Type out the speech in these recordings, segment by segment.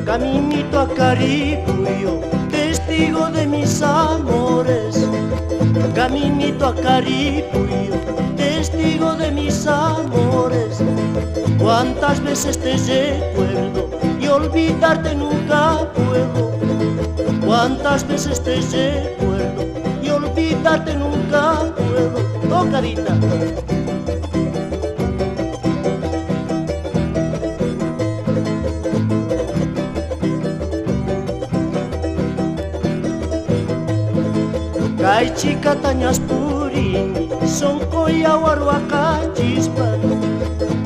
Caminito a Caripullo, testigo de mis amores. Caminito a Caripullo, testigo de mis amores. Cuántas veces te recuerdo y olvidarte nunca puedo. Cuántas veces te recuerdo y olvidarte nunca puedo. Oh, carita. Kay chica tañas purini, son koyawaru akachispa.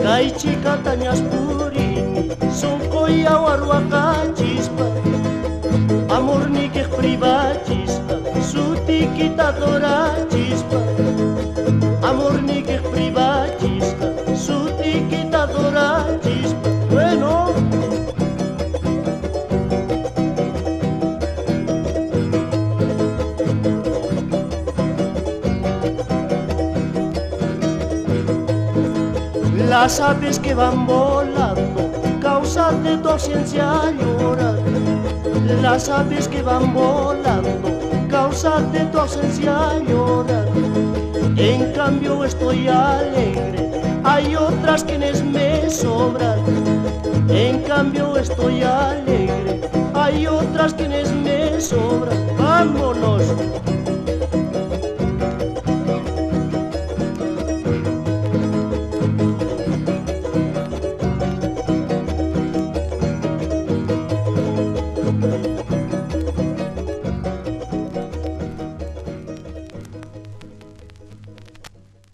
Kay chica tañas purini, son koyawaru akachispa. Amor ni que privachispa, su tiquita dorachispa. Amor ni que privachispa, su tiquita dorachispa. Bueno. Las aves que van volando, causa de tu ausencia lloran. Las aves que van volando, causa de tu ausencia lloran. En cambio estoy alegre, hay otras quienes me sobran. En cambio estoy alegre.